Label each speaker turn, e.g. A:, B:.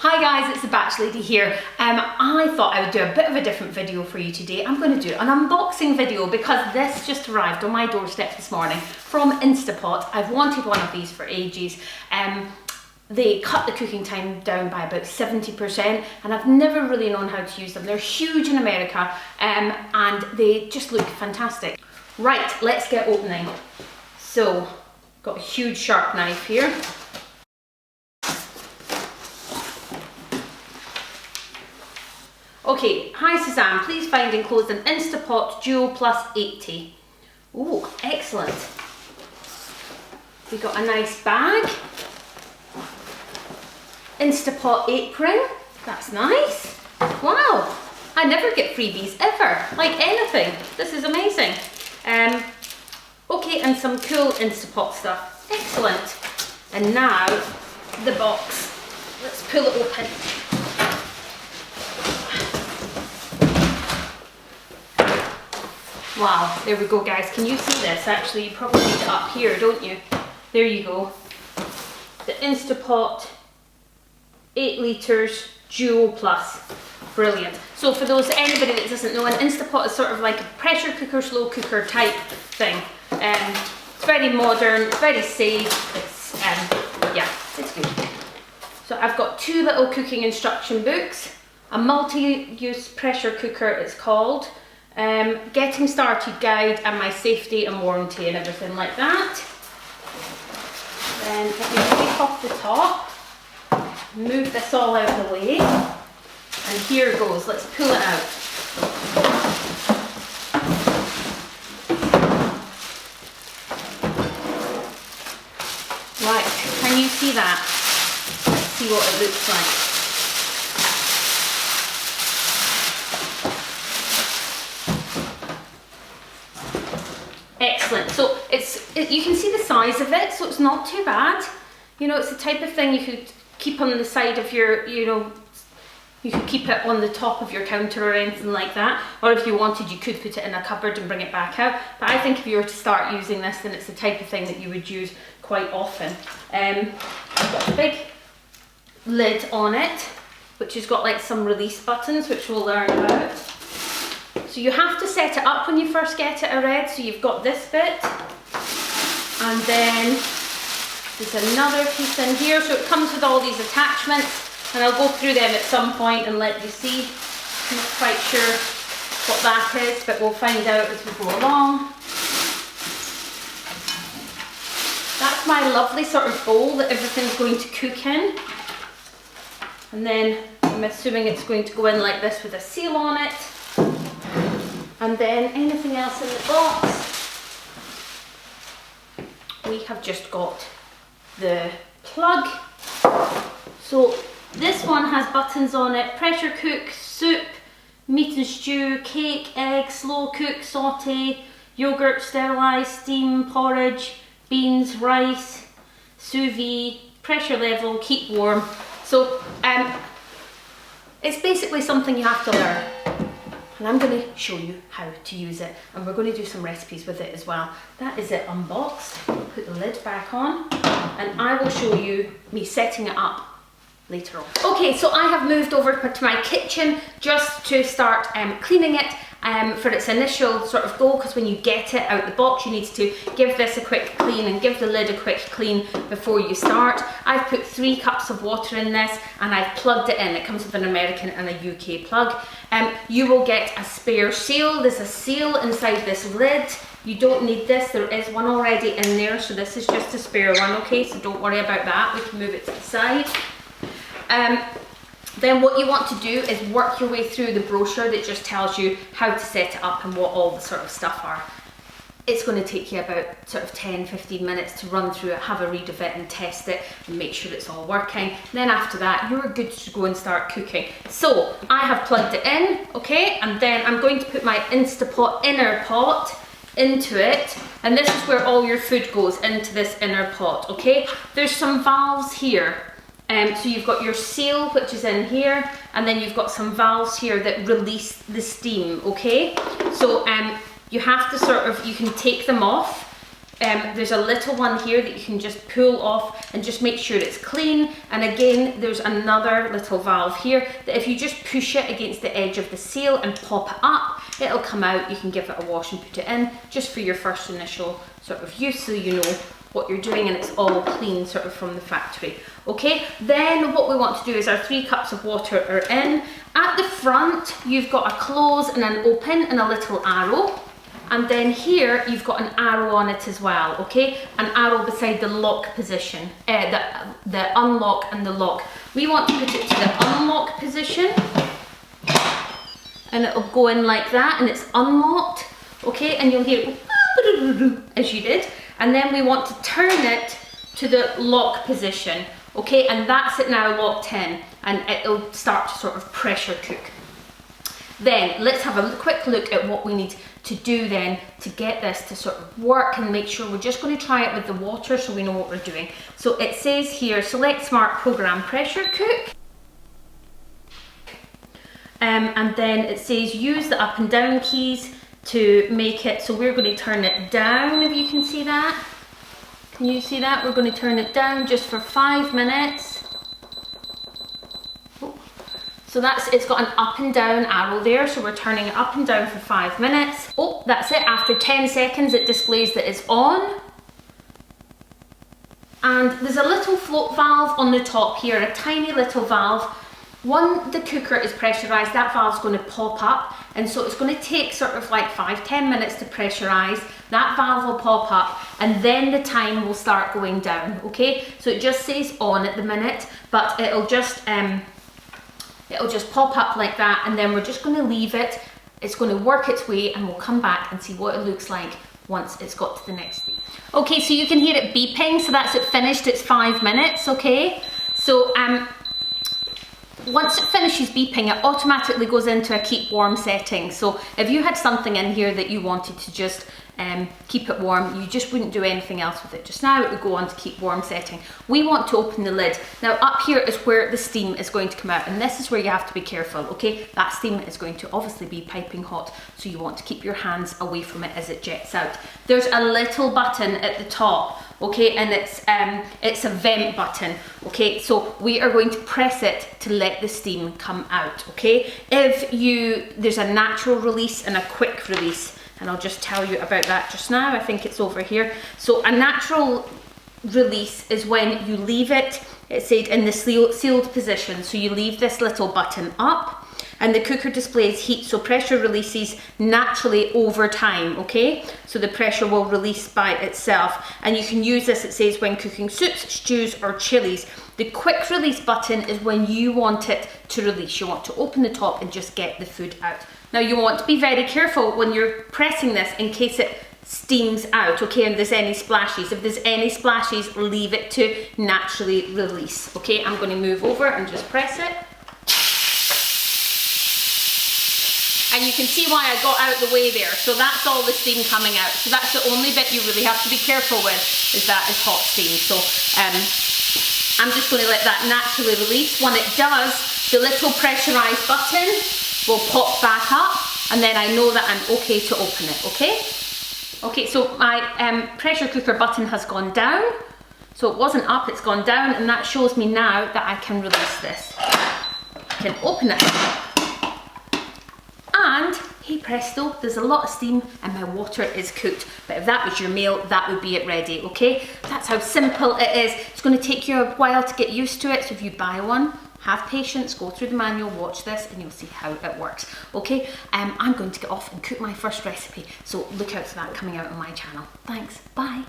A: Hi guys, it's the Batch Lady here. I thought I would do a bit of a different video for you today. I'm going to do an unboxing video because this just arrived on my doorstep this morning from Instapot. I've wanted one of these for ages. They cut the cooking time down by about 70% and I've never really known how to use them. They're huge in America and they just look fantastic. Right, let's get opening. So, got a huge sharp knife here. Okay, hi Suzanne, please find enclosed an Instapot Duo Plus 80. Oh, excellent. We got a nice bag. Instapot apron, that's nice. Wow, I never get freebies ever, like anything. This is amazing. Okay, and some cool Instapot stuff. Excellent. And now, the box. Let's pull it open. Wow, there we go guys. Can you see this? Actually, you probably need it up here, don't you? There you go. The Instapot 8 litres Duo Plus. Brilliant. So for anybody that doesn't know, an Instapot is sort of like a pressure cooker, slow cooker type thing. It's very modern, it's very safe. It's yeah, it's good. So I've got two little cooking instruction books, a multi-use pressure cooker it's called, getting started guide, and my safety and warranty and everything like that. Then let me take off the top, move this all out of the way, and here it goes. Let's pull it out. Right, can you see that? Let's see what it looks like. Excellent. So you can see the size of it, so it's not too bad. You know, it's the type of thing you could keep on the side of your, you could keep it on the top of your counter or anything like that. Or if you wanted, you could put it in a cupboard and bring it back out. But I think if you were to start using this, then it's the type of thing that you would use quite often. I've got a big lid on it, which has got like some release buttons, which we'll learn about. So you have to set it up when you first get it already. So you've got this bit, and then there's another piece in here. So it comes with all these attachments, and I'll go through them at some point and let you see. I'm not quite sure what that is, but we'll find out as we go along. That's my lovely sort of bowl that everything's going to cook in. And then I'm assuming it's going to go in like this with a seal on it. And then anything else in the box, we have just got the plug. So this one has buttons on it: pressure cook, soup, meat and stew, cake, egg, slow cook, saute, yogurt, sterilise, steam, porridge, beans, rice, sous vide, pressure level, keep warm. So it's basically something you have to learn. And I'm going to show you how to use it, and we're going to do some recipes with it as well. That is it unboxed. Put the lid back on, and I will show you me setting it up later on. Okay, so I have moved over to my kitchen just to start cleaning it for its initial sort of go, because when you get it out the box you need to give this a quick clean and give the lid a quick clean before you start. I've put 3 cups of water in this and I've plugged it in. It comes with an American and a UK plug. You will get a spare seal. There's a seal inside this lid. You don't need this, there is one already in there, so this is just a spare one, okay? So don't worry about that, we can move it to the side. Then what you want to do is work your way through the brochure that just tells you how to set it up and what all the sort of stuff are. It's going to take you about sort of 10-15 minutes to run through it, have a read of it and test it and make sure it's all working. Then after that, you're good to go and start cooking. So I have plugged it in, okay, and then I'm going to put my Instapot inner pot into it, and this is where all your food goes, into this inner pot, okay? There's some valves here. So you've got your seal, which is in here, and then you've got some valves here that release the steam, okay? So you have to you can take them off there's a little one here that you can just pull off and just make sure it's clean. And again, there's another little valve here that if you just push it against the edge of the seal and pop it up, it'll come out. You can give it a wash and put it in just for your first initial sort of use, so you know what you're doing and it's all clean sort of from the factory. Okay, then what we want to do is our 3 cups of water are in. At the front, you've got a close and an open and a little arrow. And then here, you've got an arrow on it as well, okay? An arrow beside the lock position, the unlock and the lock. We want to put it to the unlock position. And it'll go in like that, and it's unlocked, okay? And you'll hear as you did. And then we want to turn it to the lock position, okay? And that's it now locked in, and it'll start to sort of pressure cook. Then let's have a quick look at what we need to do then to get this to sort of work and make sure. We're just going to try it with the water so we know what we're doing. So it says here, select smart program pressure cook. And then it says use the up and down keys to make it, so we're going to turn it down, if you can see that. Can you see that? We're going to turn it down just for 5 minutes. So it's got an up and down arrow there, so we're turning it up and down for 5 minutes. Oh, that's it. After 10 seconds, it displays that it's on. And there's a little float valve on the top here, a tiny little valve. When the cooker is pressurised, that valve's going to pop up, and so it's going to take sort of like 5-10 minutes to pressurise. That valve will pop up, and then the time will start going down, okay? So it just says on at the minute, but it'll just pop up like that, and then we're just going to leave it. It's going to work its way, and we'll come back and see what it looks like once it's got to the next stage. Okay, so you can hear it beeping, so that's it finished. It's 5 minutes, okay? So once it finishes beeping, it automatically goes into a keep warm setting. So if you had something in here that you wanted to just keep it warm, you just wouldn't do anything else with it. Just now it would go on to keep warm setting. We want to open the lid. Now up here is where the steam is going to come out, and this is where you have to be careful, okay? That steam is going to obviously be piping hot, so you want to keep your hands away from it as it jets out. There's a little button at the top, okay, and it's a vent button, okay? So we are going to press it to let the steam come out, okay? There's a natural release and a quick release, and I'll just tell you about that just now. I think it's over here. So a natural release is when you leave it, it said in the sealed position. So you leave this little button up, and the cooker displays heat, so pressure releases naturally over time, okay? So the pressure will release by itself, and you can use this, it says, when cooking soups, stews, or chilies. The quick release button is when you want it to release. You want to open the top and just get the food out. Now you want to be very careful when you're pressing this in case it steams out, okay, and there's any splashes. If there's any splashes, leave it to naturally release, okay? I'm going to move over and just press it. And you can see why I got out the way there. So that's all the steam coming out. So that's the only bit you really have to be careful with, is that is hot steam. So I'm just going to let that naturally release. When it does, the little pressurised button will pop back up, and then I know that I'm okay to open it, okay? Okay, so my pressure cooker button has gone down. So it wasn't up, it's gone down, and that shows me now that I can release this. I can open it. And, hey presto, there's a lot of steam and my water is cooked. But if that was your meal, that would be it ready, okay? That's how simple it is. It's going to take you a while to get used to it, so if you buy one, have patience, go through the manual, watch this, and you'll see how it works, okay? I'm going to get off and cook my first recipe, so look out for that coming out on my channel. Thanks, bye.